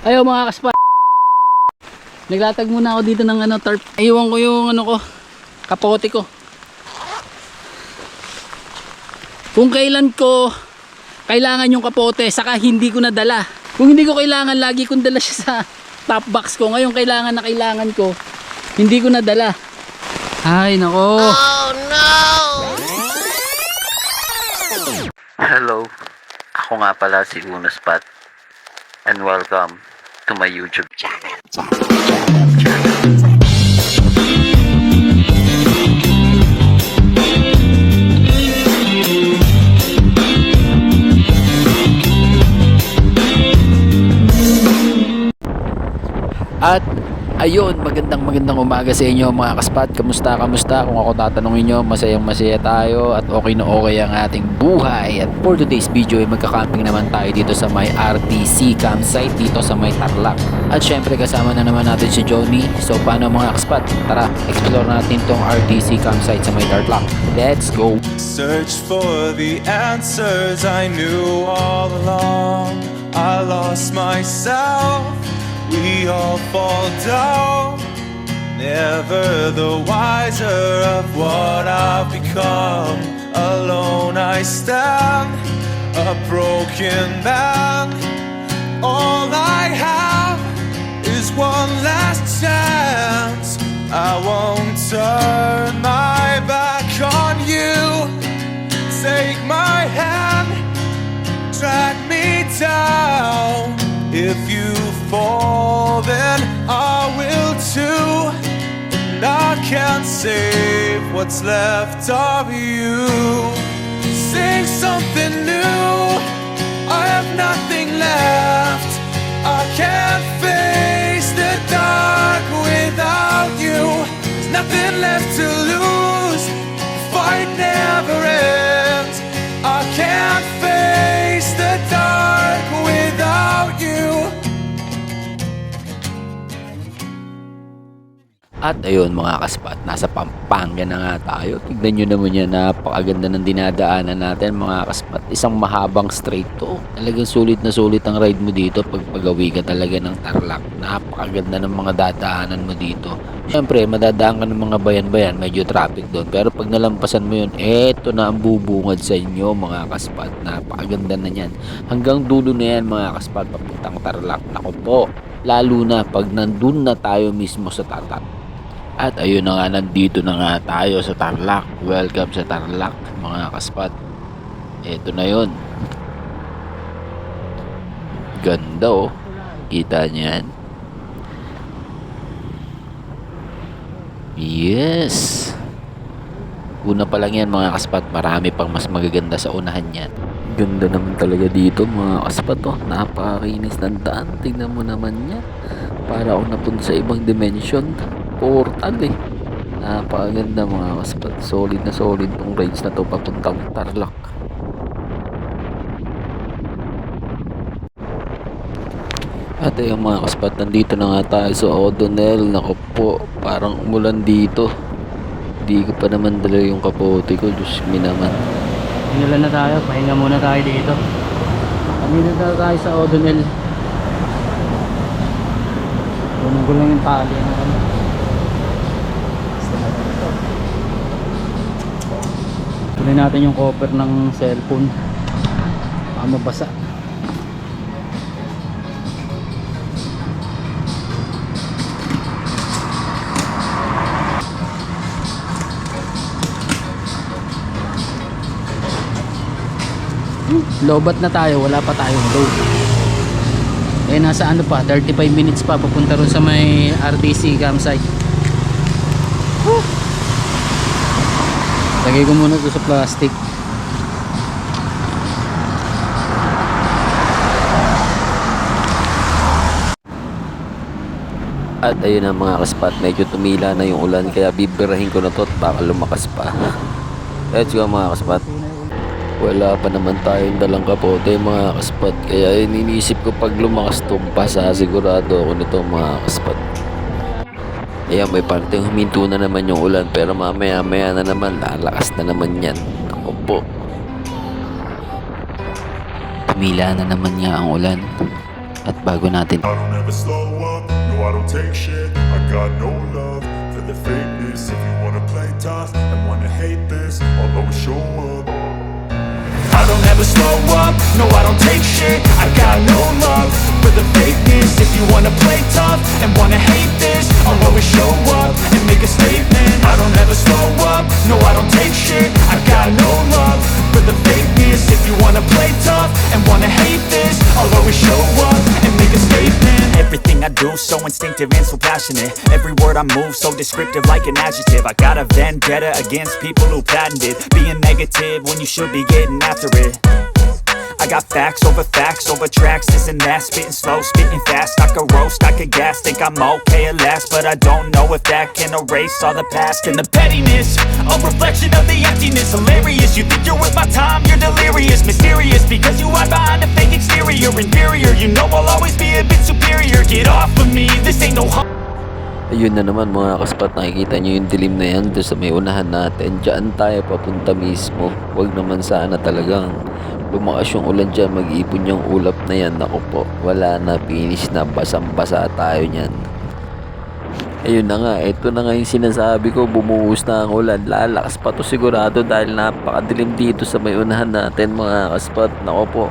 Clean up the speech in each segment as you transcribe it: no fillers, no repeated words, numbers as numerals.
Ayaw mga kaspat. Naglatag muna ako dito ng tarp. Iwan ko yung kapote ko. Kung kailan ko kailangan yung kapote, saka hindi ko nadala. Kung hindi ko kailangan, lagi kong dala siya sa top box ko. Ngayon kailangan ko, hindi ko nadala. Ay nako. Oh no! Hello, ako nga pala si Unospot and welcome to my YouTube channel. At ayun, magandang umaga sa inyo mga kaspat. Kamusta? Kung ako tatanungin nyo, masaya tayo at okay na okay ang ating buhay. At for today's video ay magka-camping naman tayo dito sa may RTC campsite dito sa may Tarlac. At syempre kasama na naman natin si Johnny. So paano mga kaspat? Tara, explore natin tong RTC campsite sa may Tarlac. Let's go! Search for the answers I knew all along. I lost myself. We all fall down, never the wiser of what I've become. Alone I stand, a broken man. All I have is one last chance. I won't turn my back on you. Take my hand, drag me down. If you fall, then I will too. And I can't save what's left of you. Sing something new. I have nothing left. I can't face the dark without you. There's nothing left to lose. The fight never ends. I can't face the dark without you. At ayun mga kaspat, nasa Pampanga na nga tayo. Tignan nyo naman yan, napakaganda ng dinadaanan natin mga kaspat. Isang mahabang straight to. Talagang sulit na sulit ang ride mo dito pag pagawi ka talaga ng Tarlac. Napakaganda ng mga dadaanan mo dito. Siyempre, madadaan ka ng mga bayan-bayan, medyo traffic doon. Pero pag nalampasan mo yun, eto na ang bubungad sa inyo mga kaspat. Napakaganda na yan. Hanggang dulo na yan mga kaspat, papuntang Tarlac. Naku po, lalo na pag nandun na tayo mismo sa Tarlac. At ayun na nga, nandito na nga tayo sa Tarlac. Welcome sa Tarlac mga kaspat. Ito na yun. Ganda oh. Kita niyan. Yes. Una pa lang yan mga kaspat. Marami pang mas magaganda sa unahan yan. Ganda naman talaga dito mga kaspat oh. Napakakinis ng daan. Tingnan mo naman yan. Para ako napunta sa ibang dimension. Portal eh. Napakaganda mga kaspat. Solid na solid tong rides na to papuntang Tarlac. At ayun mga kaspat, nandito na nga tayo sa O'Donnell. Naku po, parang umulan dito. Hindi ko pa naman dala yung kapote ko. Diyos me naman. Inulan na tayo, pahinga muna tayo dito. Nandito na tayo sa O'Donnell. Kunin ko lang yung tali na kami. Tuloy natin yung cover ng cellphone. Baka mabasa. Lobat na tayo, wala pa tayong load. Eh nasa ano pa, 35 minutes pa papunta ron sa may RTC campsite. Lagay ko muna ito sa plastic. At ayun na mga kaspat, medyo tumila na yung ulan kaya bibirahin ko na to at baka lumakas pa. Let's go mga kaspat. Wala pa naman tayong dalang kapote mga kaspat, kaya iniisip ko pag lumakas to, basa sigurado ako nito mga kaspat. Ayan, may parteng huminto na naman yung ulan, pero mamaya na naman lalakas na naman yan. Ako po, tumila na naman nga ang ulan. At bago natin I don't ever slow up, no I don't take shit. I got no love for the fakeness. If you wanna play tough and wanna hate this, I'll always show up. I don't ever slow up, no I don't take shit. I got no love for the fakeness. If you wanna play tough and wanna hate this, I'll always show up and make a statement. I don't ever slow up, no I don't take shit. I got no love for the fakeness. If you wanna play tough and wanna hate this, I'll always show up and make a statement. Everything I do so instinctive and so passionate. Every word I move so descriptive like an adjective. I got a vendetta against people who patented being negative when you should be getting after it. I got facts over tracks, this and that. Spitting slow, spitting fast. I could roast, I could gas. Think I'm okay at last, but I don't know if that can erase all the past. And the pettiness, a reflection of the emptiness. Hilarious, you think you're worth my time, you're delirious. Mysterious, because you hide behind a fake exterior. Inferior, you know I'll always be a bit superior. Get off of me, this ain't no Ayun na naman mga kaspat, nakikita nyo yung dilim na yan doon sa may unahan natin. Diyan tayo papunta mismo. Huwag naman sana talagang lumakas yung ulan dyan, mag-ipon yung ulap na yan. Ako po, wala na, finish na, basang-basa tayo nyan. Ayun na nga, ito na nga yung sinasabi ko, bumuhos na ang ulan. Lalakas pa to sigurado dahil napakadilim dito sa may unahan natin mga kaspat. Nako po,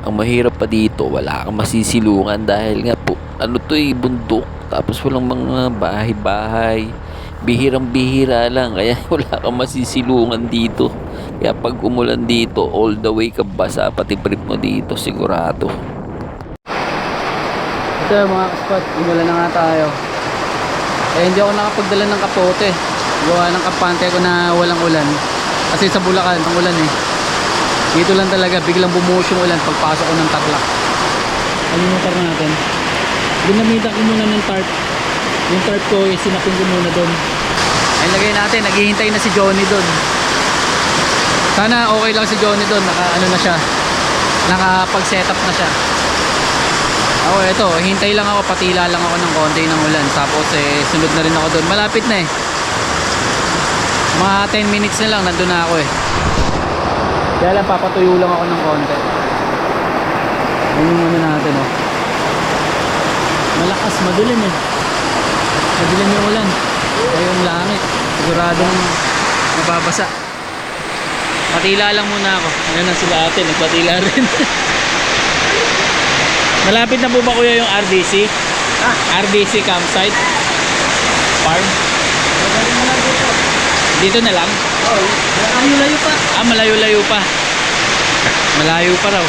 ang mahirap pa dito, wala kang masisilungan dahil nga po, ano to bundok. Tapos walang mga bahay-bahay. Bihirang-bihira lang. Kaya wala kang masisilungan dito. Kaya pag umulan dito, all the way ka basa. Pati brief mo dito, sigurado. Ito mga kaspot, umulan na nga tayo. Hindi ako nakapagdala ng kapote. Gawa ng kampante ko na walang ulan. Kasi sa Bulacan, ang ulan Dito lang talaga, biglang bumuhos yung ulan pagpasok ko ng Tarlac. Ano yung motor natin? Ginamitan ko muna ng tarp. Yung tarp ko, sinapin ko muna doon. Ay lagay natin, naghihintay na si Johnny doon. Sana okay lang si Johnny doon. Ano na siya, nakapag-setup na siya. Ako ito, hintay lang ako, patila lang ako ng konti ng ulan. Tapos sunod na rin ako doon. Malapit na mga 10 minutes na lang, nandun na ako Kaya lang papatuyo lang ako ng konti. Yun yung ano natin malakas, madilim madilim yung ulan. Kaya yung langit siguradong nababasa. Patila lang muna ako. Ayan na sila ate, nagpatila rin. Malapit na po ba kuya yung RDC? RDC campsite? Farm? Dito na lang? Malayo-layo pa. Malayo-layo pa. Malayo pa raw.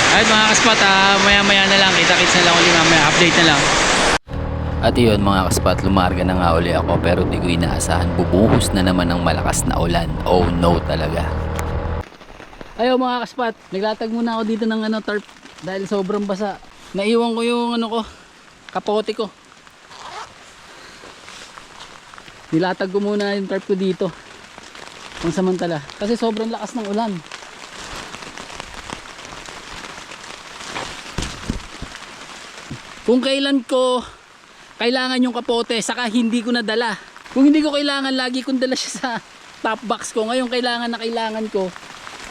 Ay mga kaspat, maya-maya na lang. Kita-kits na lang ulit mamaya. Update na lang. At yun mga kaspat, lumarga na nga uli ako. Pero di ko inaasahan, bubuhos na naman ng malakas na ulan. Oh no talaga. Ayaw mga kaspat, naglatag muna ako dito ng tarp. Dahil sobrang basa. Naiwan ko yung kapote ko. Nilatag ko muna yung tarp ko dito pang samantala kasi sobrang lakas ng ulan. Kung kailan ko kailangan yung kapote, saka hindi ko nadala. Kung hindi ko kailangan, lagi kong dala siya sa top box ko. Ngayon kailangan ko,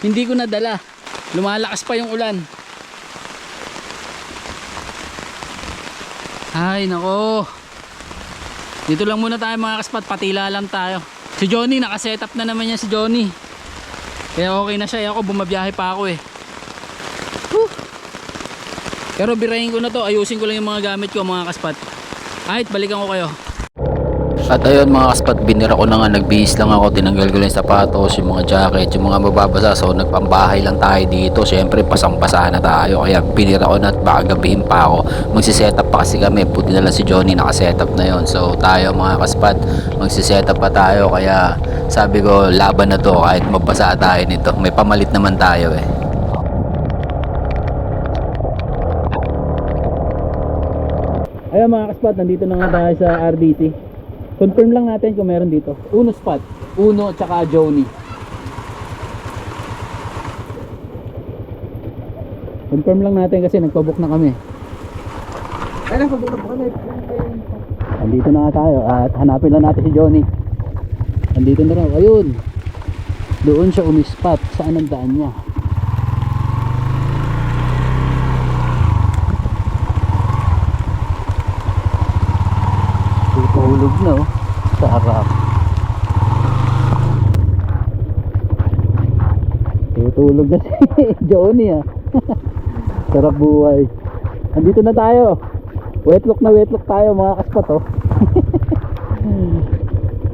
hindi ko nadala. Lumalakas pa yung ulan. Ay nako, dito lang muna tayo mga kaspat, patila lang tayo. Si Johnny, nakasetup na naman niya si Johnny. Kaya okay na siya. Ako bumabiyahe pa ako Whew. Pero birahin ko na to, ayusin ko lang yung mga gamit ko mga kaspat. Ahit, balikan ko kayo. At ayun mga kaspat, binira ko na nga, nagbihis lang ako, tinanggal ko lang yung sapatos, yung mga jacket, yung mga mababasa. So nagpambahay lang tayo dito, syempre pasang-pasa na tayo. Kaya binira ko na at baka gabihin pa ako. Magsisetup pa kasi kami, puti na lang si Johnny, nakasetup na yon. So tayo mga kaspat, magsisetup pa tayo. Kaya sabi ko, laban na to kahit mabasa tayo nito. May pamalit naman tayo Ayun mga kaspat, nandito na nga tayo sa RDC. Confirm lang natin kung meron dito. Uno spot, Uno at saka Johnny. Confirm lang natin kasi nagpabook na kami. Nandito na nga tayo at hanapin lang natin si Johnny. Nandito na raw, ayun. Doon siya umispat, saan ang daan niya. Tulog na oh. Sarap. Tutulog na si Johnny ah. Sarap buhay. Andito na tayo. Wetlock na wetlock tayo mga kaspat oh.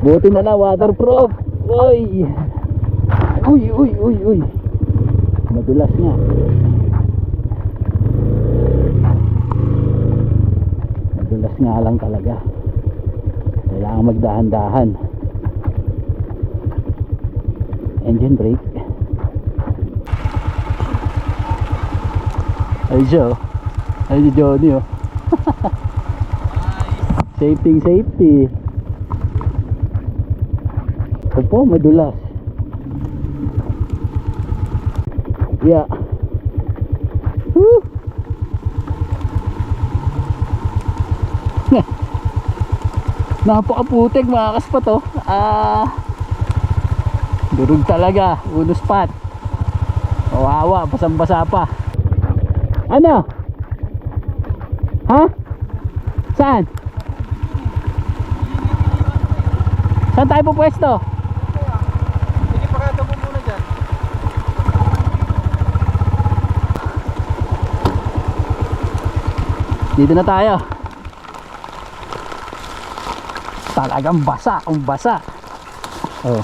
Buti na lang waterproof. Uy. Uy. Madulas nga. Madulas nga lang talaga. Kailangan magdahan-dahan. Engine brake. Ay siya oh. Ay si Johnny oh. Safety. Opo, madulas. Yeah. Woo. Napakaputik mga kaspat oh. Durog talaga. Uno spot. Kawawa, basang-basa pa. Ano? Ha? Saan? Saan tayo pupwesto? Sige, pakata mo muna dyan. Dito na tayo. Talagang basa, basa. Oh.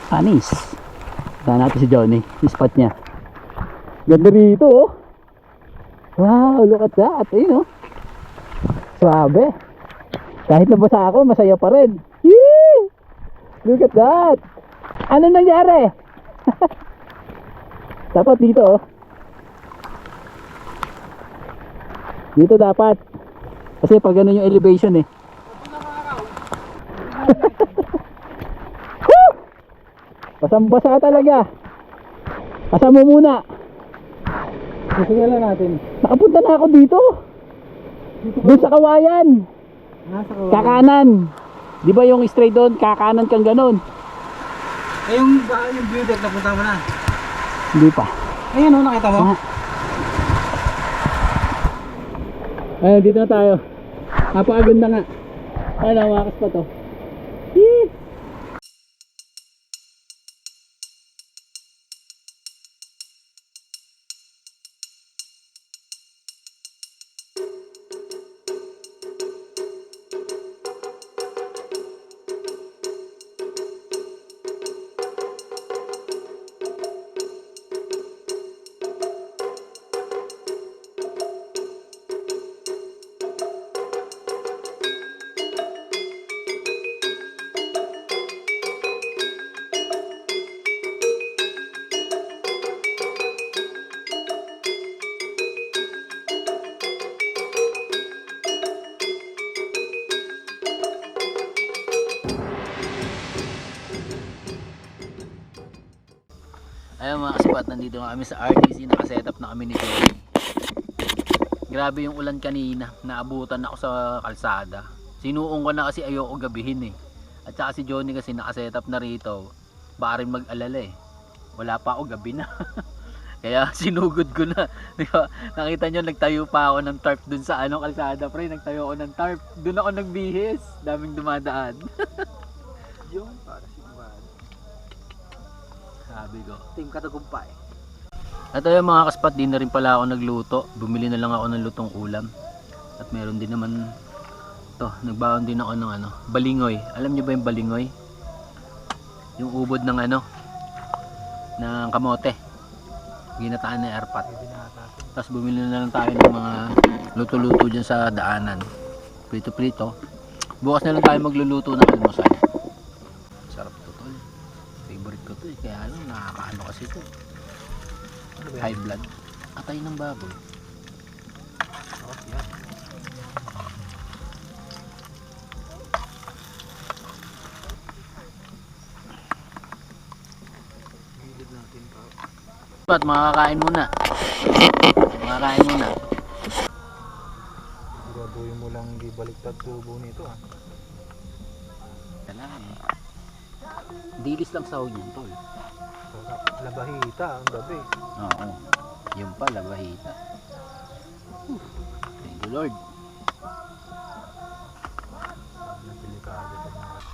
Anis. Tignan natin si Johnny, yung spot niya. Ganda rito oh. Wow, look at that. Ayun oh. Swabe. Kahit nabasa ako, masaya pa rin. Yee! Look at that. Ano nangyari? Dapat dito oh. Dito dapat. Kasi pag ganun yung elevation eh. Basang-basa talaga. Pasa mo muna. Susungalan natin. Nakapunta na ako dito. Doon sa kawayan. Nasa kawayan. Kakanan. Di ba yung straight doon, kakanan kang ganun? Eh, yung view deck, napunta mo na. Hindi pa. Ayun oh, nakita mo? Ayun, dito na tayo. Napakaganda nga. Ayun, makas pa to. Yee! Ayun mga kaspat, nandito na kami sa RTC, nakasetup na kami ni Johnny. Grabe yung ulan kanina, naabutan ako sa kalsada. Sinuong ko na kasi ayoko gabihin eh. At saka si Johnny kasi nakasetup na rito, baka rin mag-alala eh. Wala pa ako, gabi na. Kaya sinugod ko na. Diba? Nakita nyo, nagtayo pa ako ng tarp dun sa kalsada pre. Nagtayo ako ng tarp, dun ako nagbihis. Daming dumadaan. Yung para simbahan. Sabi ko. Team Katagumpay. At ayun mga kaspat, di na rin pala ako nagluto. Bumili na lang ako ng lutong ulam. At meron din naman to, nagbaon din ako ng balingoy. Alam niyo ba yung balingoy? Yung ubod ng ng kamote. Ginataan na airpot. Tapos bumili na lang tayo ng mga luto-luto dyan sa daanan. Prito-prito. Bukas na lang tayo magluluto ng almusal. Sarap to tol. Favorite ko to eh. Kaya lang nakakaano kasi to. High blood. Atay ng baboy. Ba't makakain muna? Makakain muna. Siguraduhin mo lang di baliktad tubo nito ah. Kailangan eh. Dilis lang sahog yan tol. Labahita ang gabi. Oo. Yung pala bahita. Thank you Lord. Delikado ito mga kas.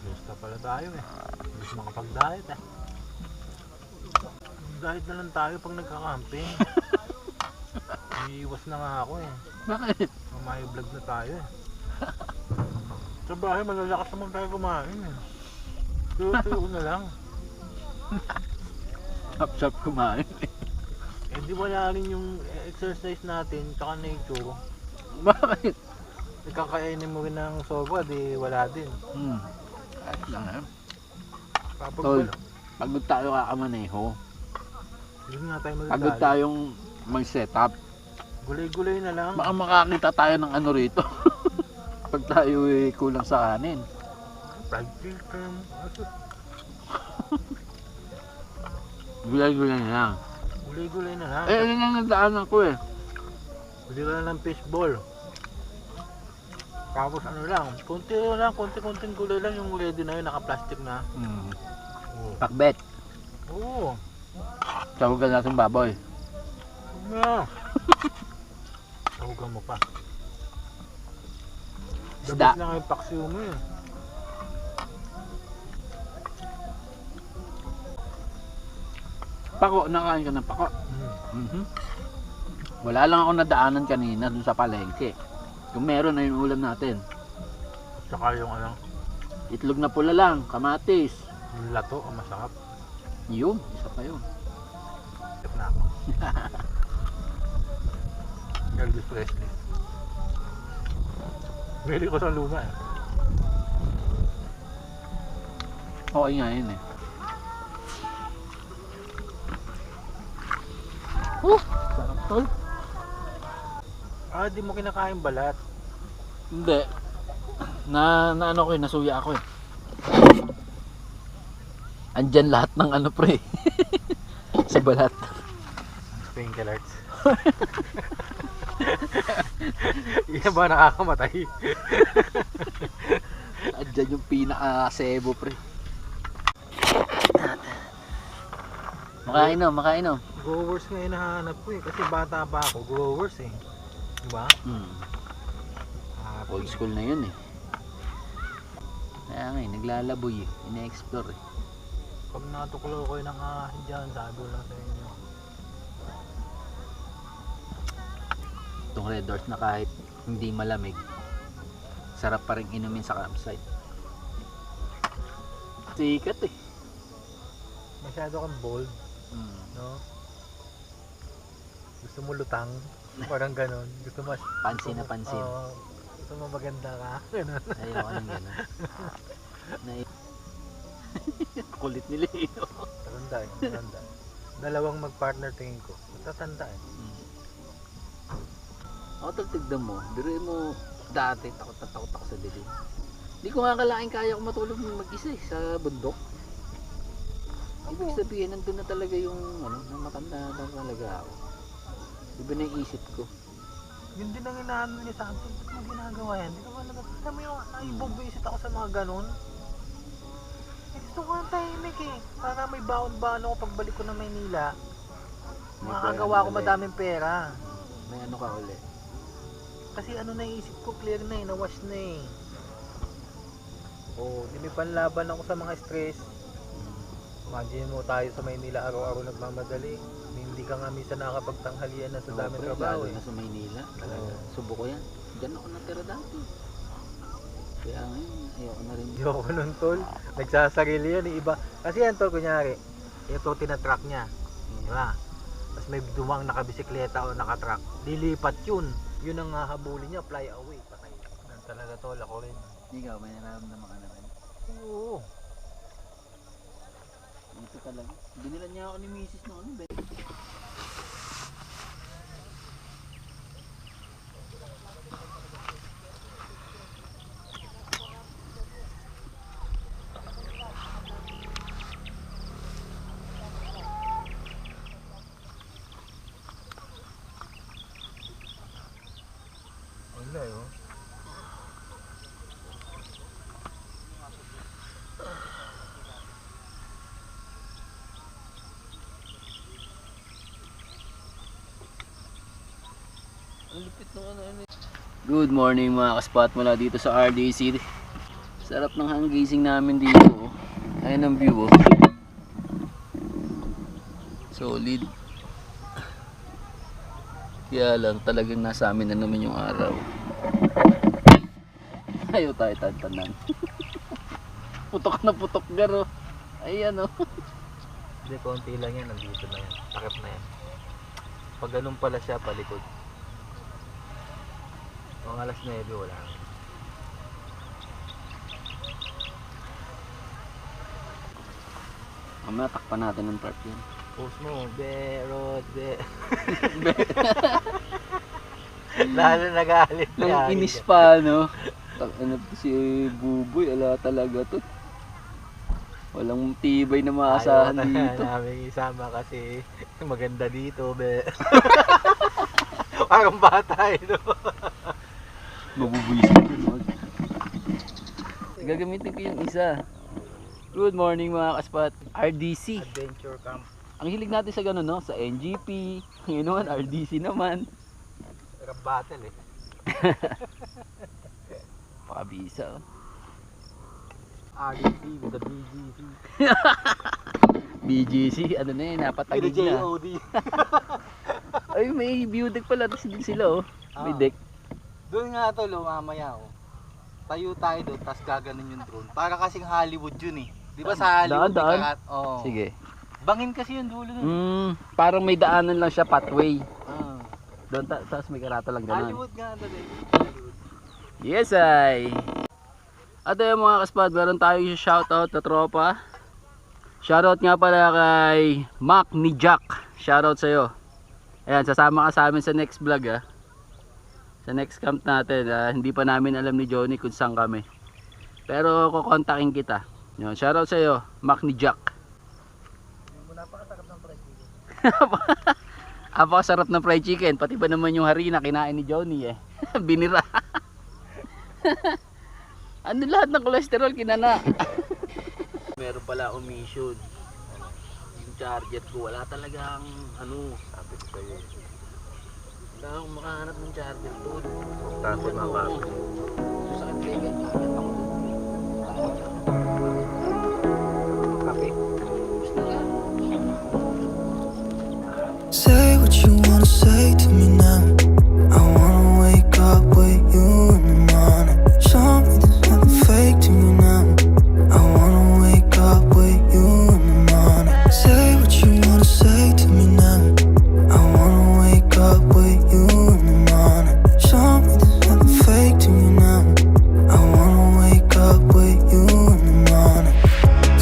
Lista pala tayo eh. Hindi makapag-diet eh. Diet na lang tayo pag nagka-camping. Iiwas na nga ako eh. Bakit? Mamayo vlog na tayo eh. Sa bahay malalakas naman tayo kumain eh. Tuyo na lang. Sap-sap kumain. Eh di wala rin yung exercise natin tsaka nature. Bakit? Ikakainin mo rin ng soba, di wala din. Kahit lang eh. Kapag Tol, pagod tayo kakamaneho. Hindi nga tayo Pagod magdadali. tayong mag-setup. Gulay-gulay na lang. Baka makakita tayo ng ano rito. Pag tayo kulang sa kanin. Fried chicken. Gulay-gulay na lang. Gulay-gulay na lang. Eh, ano nga nagdaanan ko eh. Bili ka na ng fishball. Tapos ano lang, konti-konting gulay lang yung ready na yun, naka-plastic na. Oo. Pakbet. Oo. Sahugan natin baboy. Huwag na. Tawagan mo pa. Isda. Dabis lang yung paksiw mo eh. Pako, nakain ka ng pako. Wala lang ako nadaanan kanina dun sa palengke. Kung meron na yung ulam natin. Tsaka yung ano, Itlog na pula lang, kamatis. yung lato, ang masarap. Yun, isa pa yun. Tip na ako. Elvis Presley. Bili ko sa luma eh. Okay nga yun eh. Sarap tol. Ah, di mo kinakain balat. Hindi. Na ano ko eh, nasuya ako eh. Andyan lahat ng ano pre. Sa balat. Sprinkle arts. Yan ba nakakamatay? Andyan yung pinaka-sebo pre. Makain o, makain o. Growers nga hinahanap ko eh. Kasi bata pa ako, growers eh. Diba? Old school na yun eh. Kaya nga eh, naglalaboy eh. Ina-explore eh. Pag natuklaw ko ng ahas dyan, sabi ko lang sa inyo. Itong Red Horse na kahit hindi malamig, sarap pa rin inumin sa campsite. Sikat eh. Masyado kang bold, no? Gusto mo lutang, parang ganon. Gusto mo Pansin na pansin. Oo. Gusto mo maganda ka, ganon. Ayoko nang gano'n. Kulit nila eh. Matanda eh, matanda. Dalawang mag-partner tingin ko. Matatanda eh. Ako tol, tignan mo. Biruin mo dati, takot na takot ako sa dilim. Hindi ko nga kalaking kaya ko matulog mag-isa eh, sa bundok. Ibig sabihin, nandun na talaga yung ano, na matanda na talaga ako. Iba na yung isip ko. Yun din ang inaano niya sa akin. Ba't mo ginagawa yan? Hindi naman naman. Alam mo yung naibobisit ako sa mga ganon. Eh, gusto ko ang tahimik eh. Para may baon-baon ako pagbalik ko ng Maynila. Makakagawa ko madaming pera. May ano ka uli. Kasi ano naisip ko, clear na eh, nawash na eh. Oh, di may panlaban ako sa mga stress. Imagine mo tayo sa Maynila araw-araw nagmamadali. Hindi ka nga minsan nakakapagtanghalian na sa daming trabaho Lalo eh. na sa Maynila. Talaga. Subo ko yan. Diyan ako natira dati. Kaya ngayon, ayoko na rin. Yoko nun tol, nagsasarili yan eh, iba. Kasi yan tol, kunyari, ito tinatrack niya. Diba? Tapos may dumang nakabisikleta o nakatrack. Lilipat yun. Yun ang hahabulin niya, fly away. Patay. Yan talaga tol, ako rin. Ikaw, may nararamdaman ka naman. Oo. Ito talaga. Binilan niya ako ni Mrs. na ano, be. Wala yun. Ang lupit ng ano. Good morning mga ka-spot mula dito sa RDC. Sarap ng hanggising namin dito. Oh. Ayan ang view. Oh. Solid. Kaya lang talagang nasa amin na naman yung araw. Ayaw tayo tantanan. Putok na putok garo. Ayan oh. Hindi, konti lang yan. Nandito na yan. Takip na yan. Pag ganun pala siya, palikod. Mga alas 9, wala. Mamaya takpan natin ng tarp yan. Post mo, berot, be. Lalo nagalit Nang inis pa no. Ano si Buboy, ala talaga to. Walang tibay na maasahan dito. Namin isama kasi maganda dito, be. Parang bata ito. Mabubuisit yun. Gagamitin ko yung isa. Good morning mga ka-spot. RDC. Adventure camp. Ang hilig natin sa gano'n no? Sa NGP. Ngayon naman RDC naman. Rap battle eh. Pakabisa oh. RDC with the BGC. BGC. Ano na yun? Napatagig na. JOD. Ay may view deck pala. Tapos din sila oh. May deck. Doon nga to lo, mamaya oh. Tayo tayo doon, tapos gaganon yung drone. Para kasing Hollywood yun eh. Di ba sa Hollywood? Daan? Oh. Sige. Bangin kasi yung dulo nun. Parang may daanan lang siya pathway. Ah. Doon tapos may karata lang ganun. Hollywood nga talaga. Hollywood. Yes ay. At ayun mga kaspad, meron tayong shoutout na tropa. Shoutout nga pala kay Mac ni Jack. Shoutout sa'yo. Ayan, sasama ka sa amin sa next vlog ah. Sa next camp natin. Hindi pa namin alam ni Johnny kung saan kami. Pero kukontakin kita. Yun, shoutout sa'yo, Mac ni Jack. Napakasarap ng fried chicken. Pati ba naman yung harina kinain ni Johnny eh. Binira. Ano lahat ng cholesterol kinana. Meron pala akong mission. Yung charger ko wala talagang ano. Sabi ko sa'yo. Wala akong makahanap ng charger to. Tapos makapit. Sa kanila kakit ako. Kape. Gusto nga. Say what you wanna say to me now. I wanna wake up with you in the morning. Show me there's nothing fake to me now. I wanna wake up with you in the morning. Say what you wanna say to me now. I wanna wake up with you in the morning. Show me there's nothing fake to me now. I wanna wake up with you in the morning.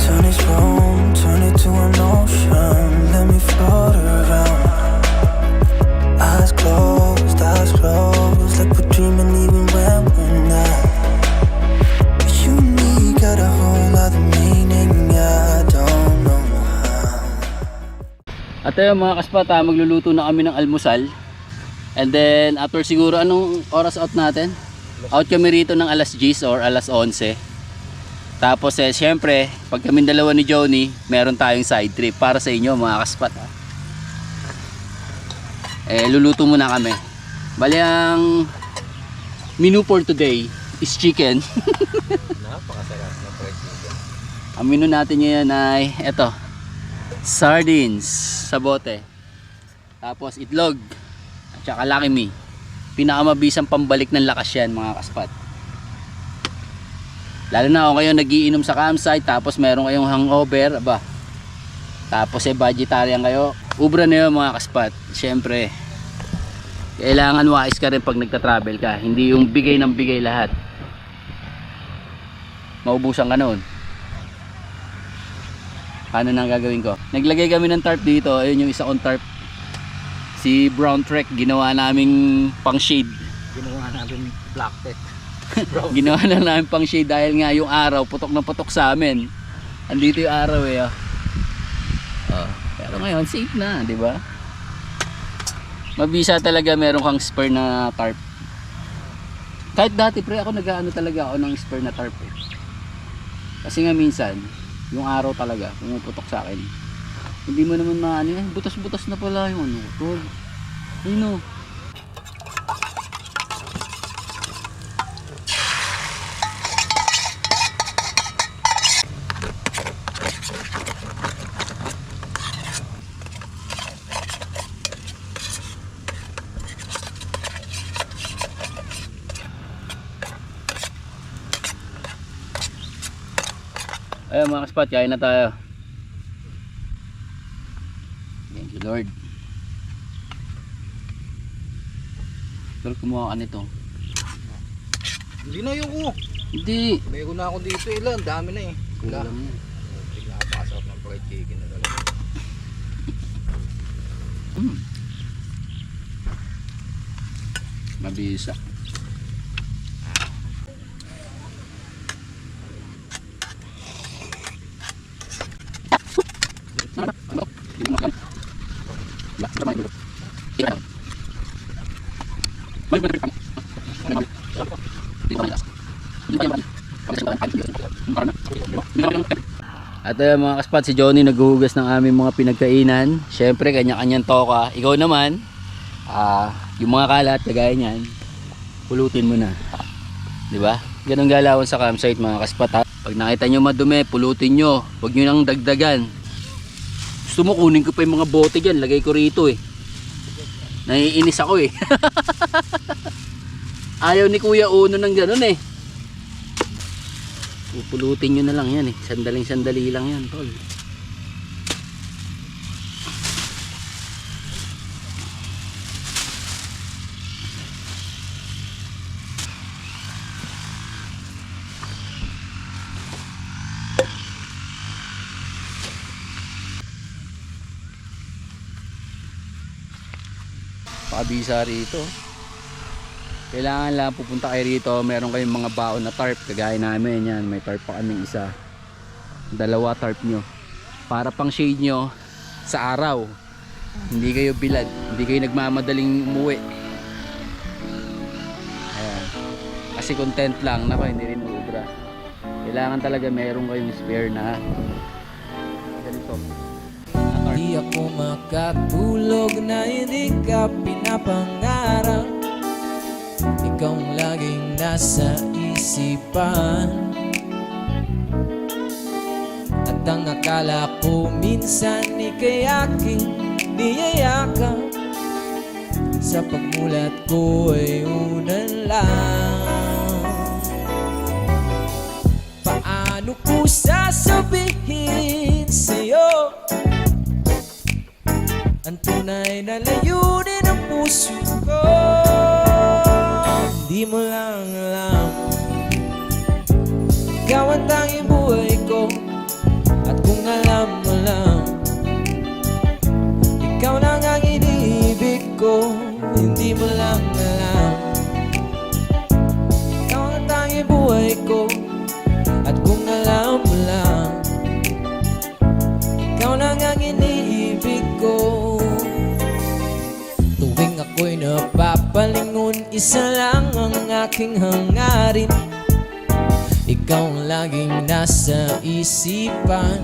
Turn this room, turn it to an ocean. Let me float around. Eyes closed, like we're dreaming even when we're not. You and me got a whole other meaning, I don't know how. At ayun mga kaspat, magluluto na kami ng almusal. And then after siguro anong oras out natin? Out kami rito ng alas 10 or alas 11. Tapos syempre, pag kami dalawa ni Johnny, meron tayong side trip para sa inyo mga kaspat. Luluto muna kami. Bali ang menu for today is chicken. Napakasarap na fried chicken. Ang menu natin ngayon ay eto, sardines sa bote, tapos itlog at saka Lucky Me. Pinakamabisang pambalik ng lakas yan mga kaspat. Lalo na kung kayo nagiinom sa campsite tapos meron kayong hangover, aba, tapos vegetarian kayo, ubra na yun mga kaspat. Syempre kailangan wise ka rin pag nagta-travel ka, hindi yung bigay ng bigay lahat, maubusan ka noon. Paano nang gagawin ko? Naglagay kami ng tarp dito. Ayun yung isa kong tarp, si Brown Trek, ginawa naming pang shade. Ginawa natin black tech. Ginawa na namin pang shade dahil nga yung araw putok na putok sa amin. Andito yung araw eh. Oh. Pero ngayon safe na, di ba? Mabisa talaga meron kang spare na tarp. Kahit dati pre, ako nag-aano talaga ako ng spare na tarp eh. Kasi nga minsan yung araw talaga pumuputok sa akin. Hindi mo naman maano yan, butas-butas na pala yung ano, tol. Ayun o. Ayun mga kaspat, kain na tayo. Thank you Lord. Pero kumuha ka nito. Hindi na yung Hindi. Mayroon na ako dito ilan, dami na eh. Kulang yan. Napakasarap ng fried chicken na talaga. Mabisa. At mga kaspat, si Johnny naghuhugas ng aming mga pinagkainan. Syempre kanya-kanyang toka. Ikaw naman, yung mga kalat kagaya niyan, pulutin mo na. 'Di ba? Ganun galawan sa campsite mga kaspat ha. Pag nakita nyo madumi, pulutin nyo. Huwag nyo nang dagdagan. Gusto mo kunin ko pa yung mga bote dyan, lagay ko rito eh. Naiinis ako eh. Ayaw ni Kuya Uno ng ganun eh. Pupulutin nyo na lang yan eh. Sandaling-sandali lang yan, tol. Pakabisa rito. Kailangan lang pupunta kayo rito, meron kayong mga baon na tarp kagaya namin yan, may tarp pa kaming isa, dalawa tarp nyo para pang shade nyo sa araw, hindi kayo bilad, hindi kayo nagmamadaling umuwi. Ayan. Kasi content lang, nako hindi rin ubra, kailangan talaga meron kayong spare na ganito. Di ako makatulog na hindi ka pinapangarap. Ikaw ang laging nasa isipan. At ang akala ko minsan ika'y aking niyayakap. Sa pagmulat ko ay unan lang. Paano ko sasabihin sa'yo ang tunay na layunin ng puso ko? Di mo lang alam, ikaw ang tanging buhay ko. At kung alam mo lang, ikaw lang ang iniibig ko. Hindi mo lang alam, ikaw ang tanging buhay ko. At kung alam mo lang, ikaw lang ang iniibig ko. Tuwing ako'y napapalingon, isa lang ang aking hangarin. Ikaw ang laging nasa isipan.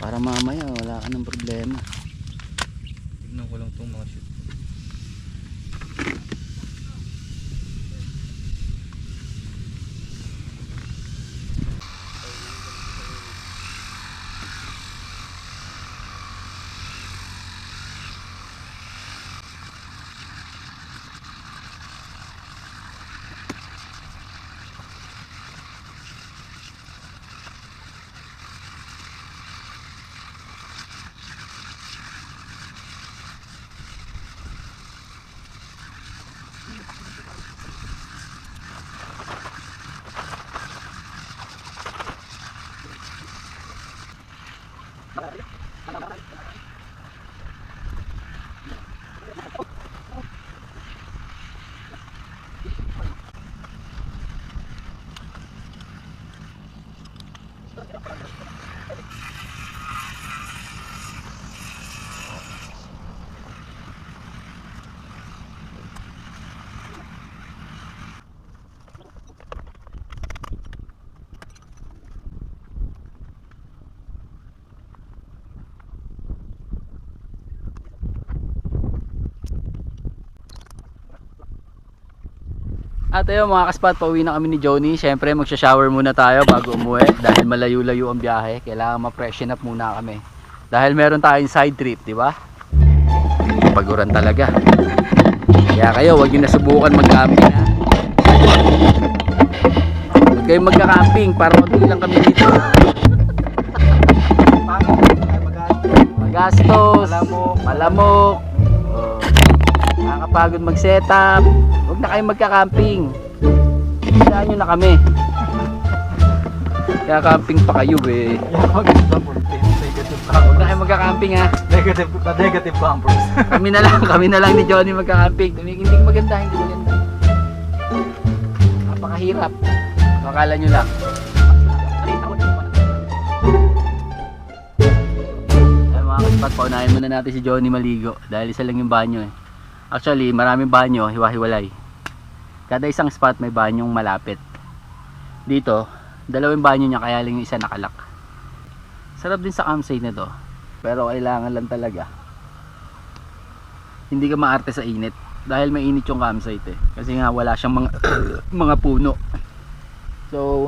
Para mamaya wala ka ng problema. Tignan ko lang itong mga shoot. At ayun mga kaspat, pauwi na kami ni Johnny. Syempre magsha-shower muna tayo bago umuwi dahil malayo-layo ang biyahe. Kailangan ma-freshen up muna kami. Dahil meron tayong side trip, di ba? Paguran talaga. Kaya kayo, huwag niyo nasubukan mag-camping ha. kayo magka-camping para konti lang kami dito. Magastos, malamok, oh, nakakapagod mag-setup. Huwag na kayo magka-camping. Saan nyo na kami. Kaya camping pa kayo eh. Huwag na kayo magka-camping ha. Negative campers. Kami na lang ni Johnny magka-camping. Hindi maganda. Napakahirap. Akala nyo lang. Ay mga kaspat, paunahin muna natin si Johnny maligo. Dahil isa lang yung banyo eh. Actually, maraming banyo, hiwa-hiwalay. Kada isang spot may banyong malapit. Dito, dalawang banyo niya kaya lang yung isa nakalak. Sarap din sa campsite na to. Pero kailangan lang talaga hindi ka maarte sa init. Dahil mainit yung campsite eh. Kasi nga wala siyang mga, mga puno. So,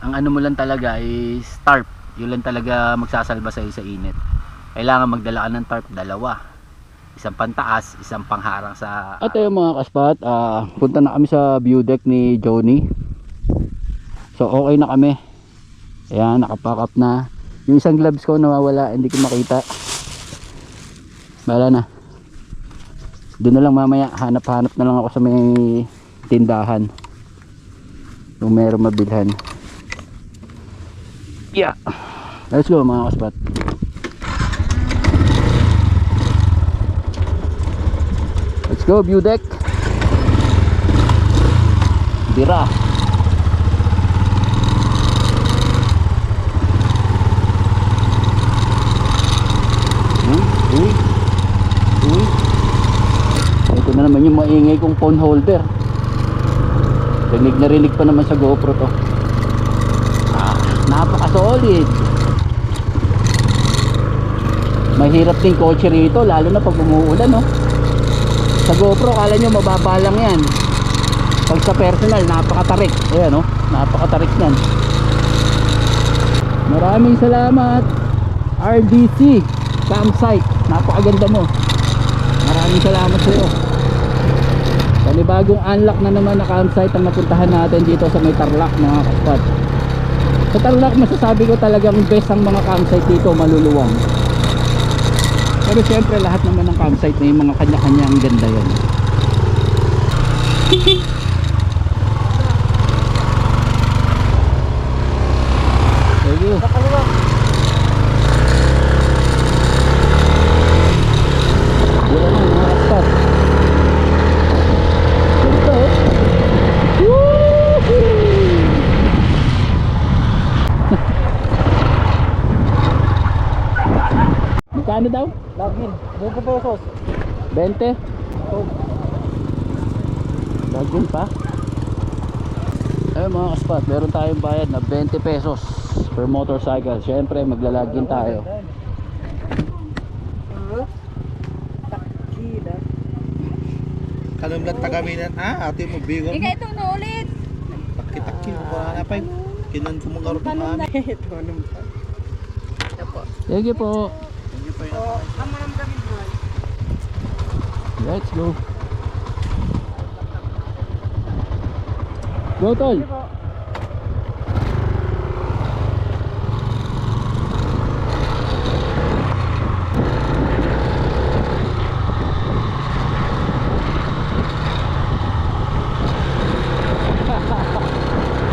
ang ano mo lang talaga is tarp. Yun lang talaga magsasalba sa'yo sa init. Kailangan magdala ka ng tarp, dalawa. Isang pantaas, isang pangharang sa... At ayun mga kaspat, punta na kami sa view deck ni Johnny. So okay na kami. Ayan, nakapack up na. Yung isang gloves ko nawawala, hindi ko makita. Bahala na. Doon na lang mamaya, hanap-hanap na lang ako sa may tindahan. Kung meron mabilhan. Yeah. Let's go mga kaspat. Let's go, view deck. Bira. Uy. Ito na naman yung maingay kong phone holder. Rinig na rinig pa naman sa GoPro to. Napaka-solid. Mahirap din kotse rito, lalo na pag umuulan, no? Sa GoPro, kala nyo mababa lang yan. Pag sa personal, napakatarik. Ayan, no? Napakatarik yan. Maraming salamat, RDC Campsite. Napakaganda mo. Maraming salamat sa iyo. Panibagong unlock na naman na campsite ang napuntahan natin dito sa may Tarlac mga kaspat. Sa Tarlac masasabi ko talagang best ang mga campsite dito, maluluwang. Pero syempre lahat naman ng campsite may mga kanya-kanyang ganda yan. Thank you. Wala na mga kaspat. Ito oh. Magkano daw? Login. 20 pesos. 20? Oh. Login pa? Ayun mga kaspat, meron tayong bayad na 20 pesos per motorcycle. Siyempre maglalagin tayo. Kanumlat tagaminan ate mo bigon Ika ito na ulit. takki mo pa na pa kinan ko mong karot na Thank you po. Let's go. Go tol.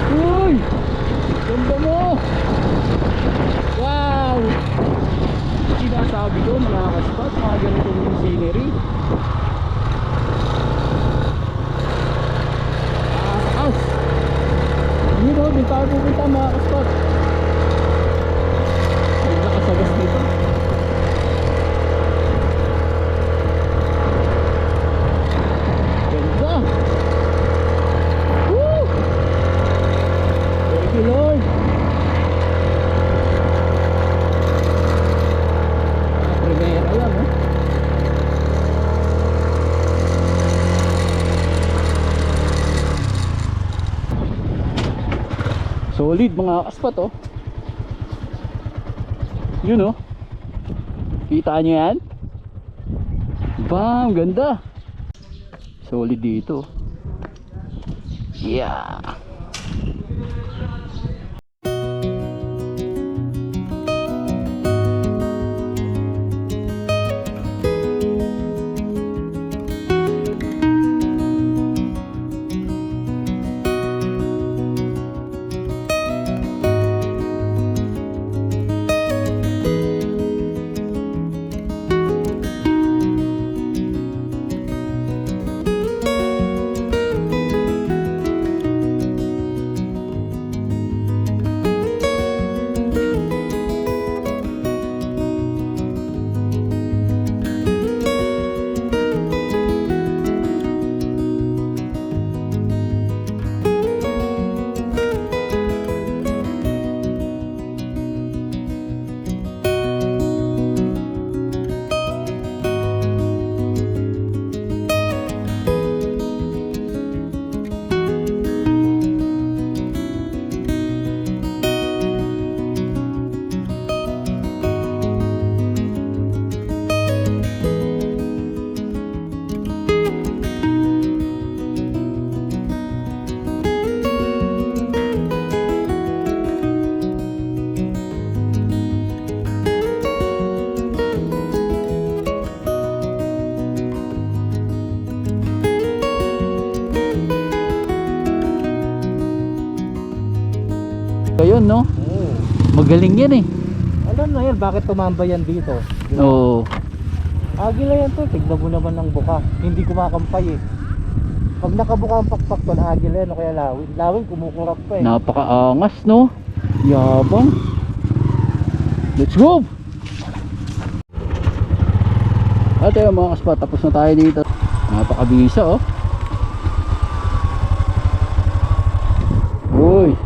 Uy! Ganda mo! Wow! Sinasabi ko mga kaspat, mga ganitong yung scenery. Taas! Yun o, doon tayo pupunta mga kaspat. Ay, nakasagas dito. Ganda! Woo! Thank you Lord! Primera lang oh. Solid mga kaspat oh. Yun oh. Kita nyo yan? Bam! Ganda! Solid dito. Yeah! Magaling yan eh. Alam na yan, bakit tumambay yan dito? Oo. Agila yan to, tignan mo naman ng buka. Hindi kumakampay eh. Pag nakabuka ang pakpak to, agila yan o kaya lawin. Lawin, kumukurap pa eh. Napakaangas no. Yabang. Let's go. At ayun mga kaspat, tapos na tayo dito. Napakabisa oh. Uy.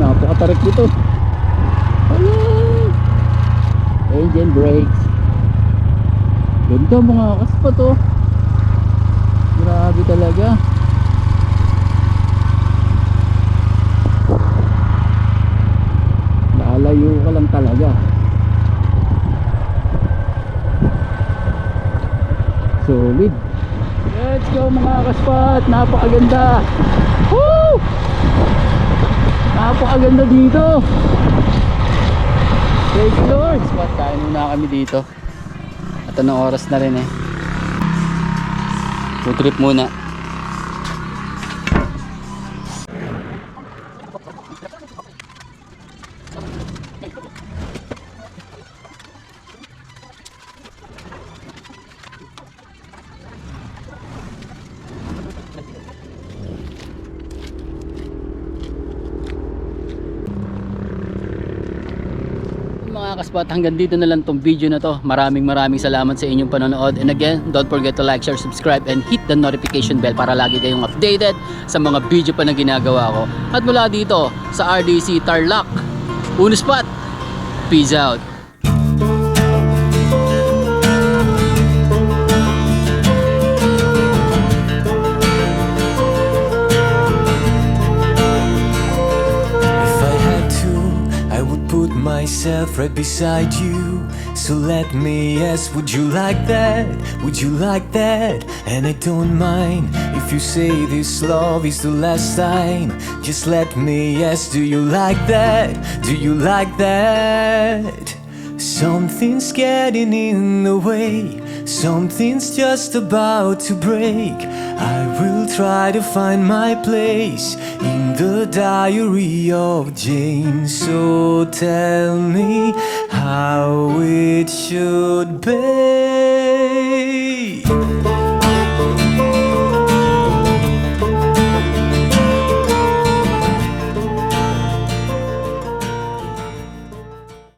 Napakatarik dito. Angel brakes. Ganda mga kaspat oh. Grabe talaga. Lalayo ka lang talaga. Solid. Let's go mga kaspat. Napakaganda. Woo! Napakaganda dito. Thank you Lord. Spot, kain muna kami dito. At anong oras na rin eh. Food trip muna. Mga kaspat, hanggang dito na lang tong video na to. Maraming salamat sa inyong panonood. And again, don't forget to like, share, subscribe, and hit the notification bell para lagi kayong updated sa mga video pa na ginagawa ko. At mula dito sa RDC Tarlac, Unispat, peace out. If I had to, I would put myself right beside you. So let me ask, would you like that? Would you like that? And I don't mind if you say this love is the last time. Just let me ask, do you like that? Do you like that? Something's getting in the way. Something's just about to break. I will try to find my place in the diary of Jane. So tell me how it should be.